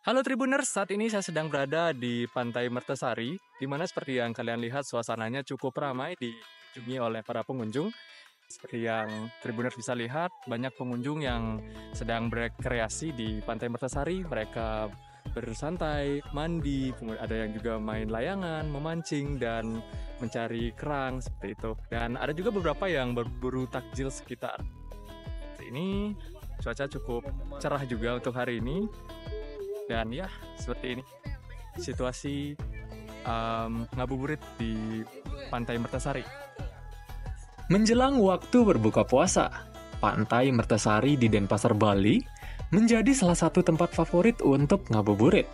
Halo Tribuners, saat ini saya sedang berada di Pantai Mertasari, di mana seperti yang kalian lihat suasananya cukup ramai dikunjungi oleh para pengunjung. Seperti yang Tribuners bisa lihat, banyak pengunjung yang sedang berekreasi di Pantai Mertasari. Mereka bersantai, mandi, kemudian ada yang juga main layangan, memancing, dan mencari kerang, seperti itu. Dan ada juga beberapa yang berburu takjil sekitar. Seperti ini, cuaca cukup cerah juga untuk hari ini. Dan ya, seperti ini situasi ngabuburit di Pantai Mertasari. Menjelang waktu berbuka puasa, Pantai Mertasari di Denpasar, Bali menjadi salah satu tempat favorit untuk ngabuburit.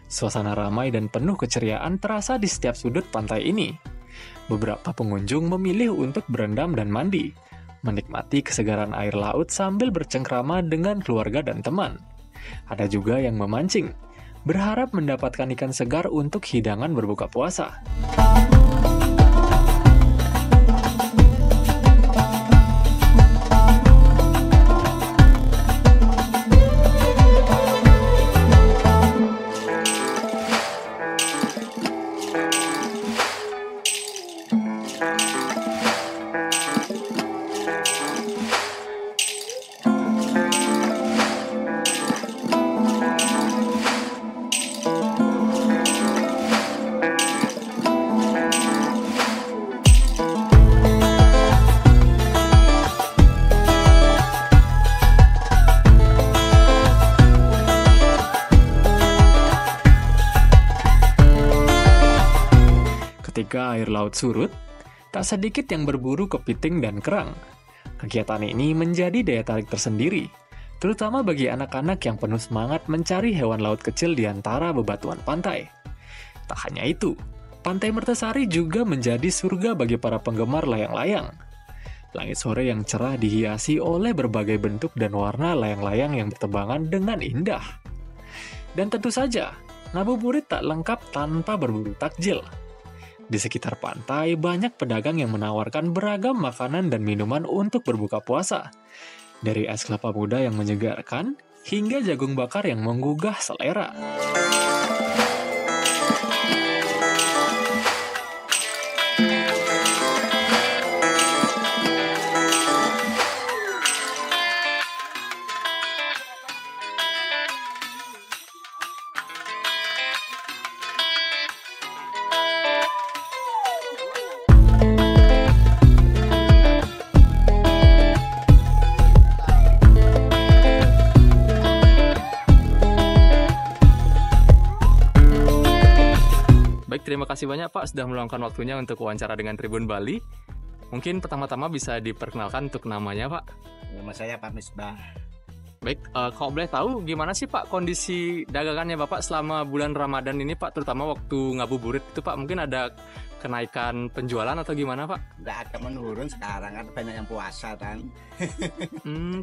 Suasana ramai dan penuh keceriaan terasa di setiap sudut pantai ini. Beberapa pengunjung memilih untuk berendam dan mandi, menikmati kesegaran air laut sambil bercengkrama dengan keluarga dan teman. Ada juga yang memancing, berharap mendapatkan ikan segar untuk hidangan berbuka puasa. Ketika air laut surut, tak sedikit yang berburu kepiting dan kerang. Kegiatan ini menjadi daya tarik tersendiri, terutama bagi anak-anak yang penuh semangat mencari hewan laut kecil di antara bebatuan pantai. Tak hanya itu, Pantai Mertasari juga menjadi surga bagi para penggemar layang-layang. Langit sore yang cerah dihiasi oleh berbagai bentuk dan warna layang-layang yang bertebangan dengan indah. Dan tentu saja, ngabuburit tak lengkap tanpa berburu takjil. Di sekitar pantai, banyak pedagang yang menawarkan beragam makanan dan minuman untuk berbuka puasa. Dari es kelapa muda yang menyegarkan, hingga jagung bakar yang menggugah selera. Baik, terima kasih banyak Pak sudah meluangkan waktunya untuk wawancara dengan Tribun Bali. Mungkin pertama-tama bisa diperkenalkan untuk namanya Pak. Nama saya Pak Misbah. Baik, kalau boleh tahu gimana sih Pak kondisi dagangannya Bapak selama bulan Ramadan ini Pak, terutama waktu ngabuburit itu Pak, mungkin ada kenaikan penjualan atau gimana Pak? Nggak ada menurun sekarang kan banyak yang puasa kan.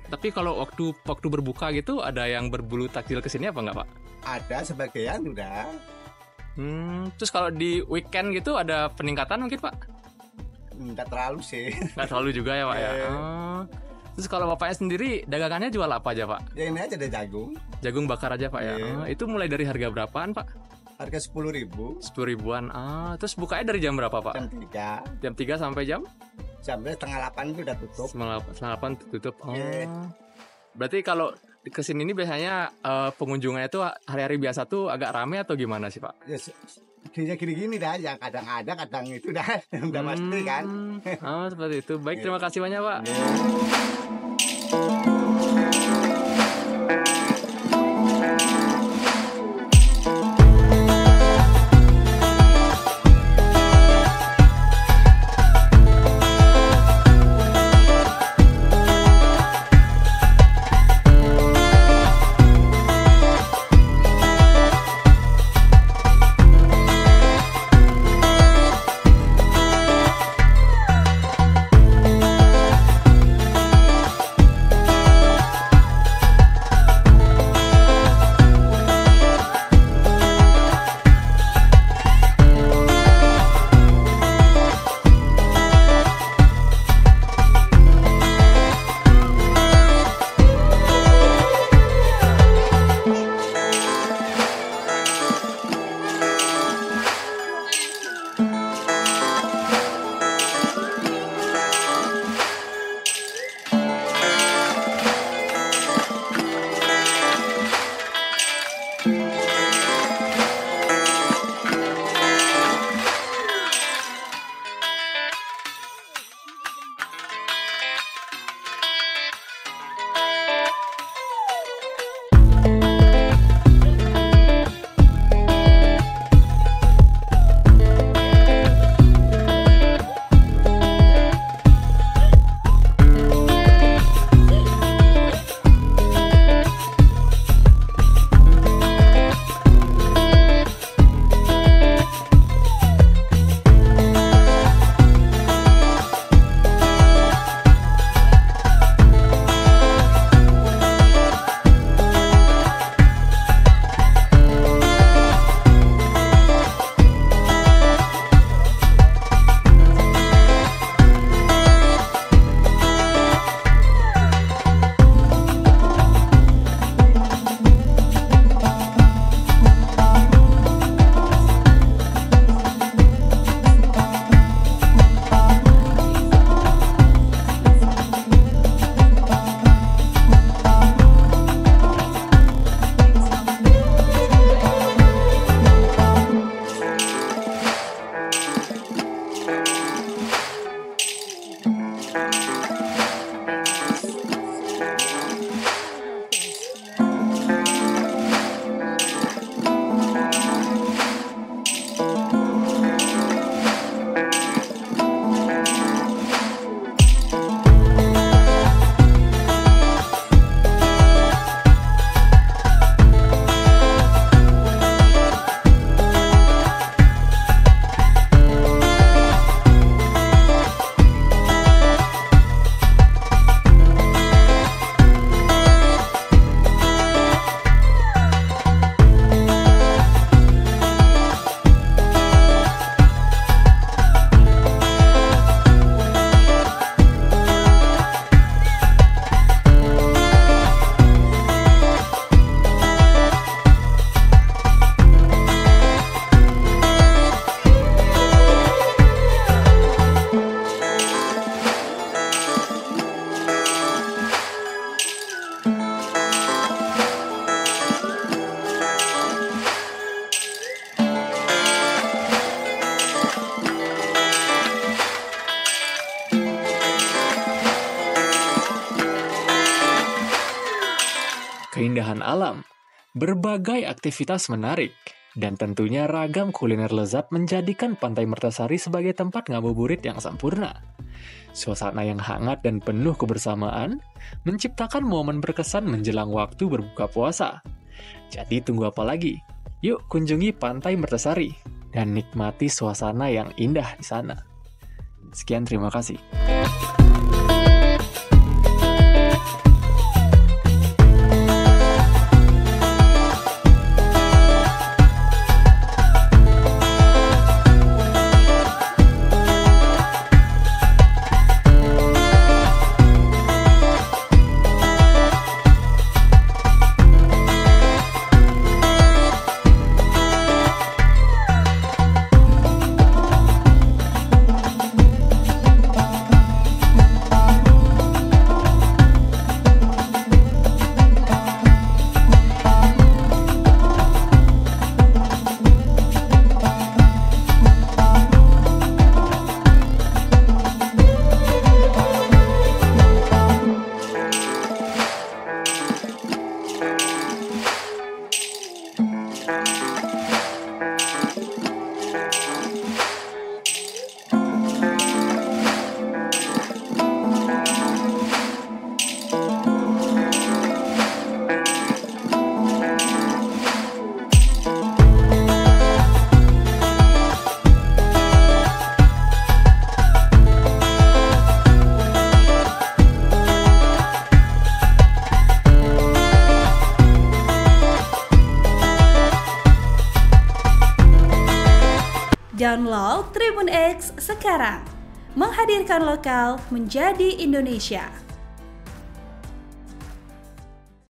Tapi kalau waktu berbuka gitu ada yang berburu takjil ke sini apa nggak Pak? Ada sebagian udah. Terus kalau di weekend gitu ada peningkatan mungkin Pak? Nggak terlalu sih. Nggak terlalu juga ya Pak ya? Terus kalau Bapaknya sendiri dagangannya jual apa aja Pak? Ya ini aja ada jagung. Jagung bakar aja Pak ya? Itu mulai dari harga berapaan Pak? Harga 10.000. 10 ribuan. Terus bukanya dari jam berapa Pak? Jam 3. Jam 3 sampai jam? Sampai setengah 8 itu udah tutup. Setengah 8 tutup. Iya. Berarti kalau kesini ini biasanya pengunjungnya itu hari-hari biasa tuh agak rame atau gimana sih Pak? Ya gini-gini dah, ya kadang ada, kadang itu dah, udah pasti kan. Seperti itu. Baik, terima kasih banyak Pak. Keindahan alam, berbagai aktivitas menarik, dan tentunya ragam kuliner lezat menjadikan Pantai Mertasari sebagai tempat ngabuburit yang sempurna. Suasana yang hangat dan penuh kebersamaan menciptakan momen berkesan menjelang waktu berbuka puasa. Jadi tunggu apa lagi? Yuk kunjungi Pantai Mertasari dan nikmati suasana yang indah di sana. Sekian, terima kasih. Download Tribun X sekarang, menghadirkan lokal menjadi Indonesia.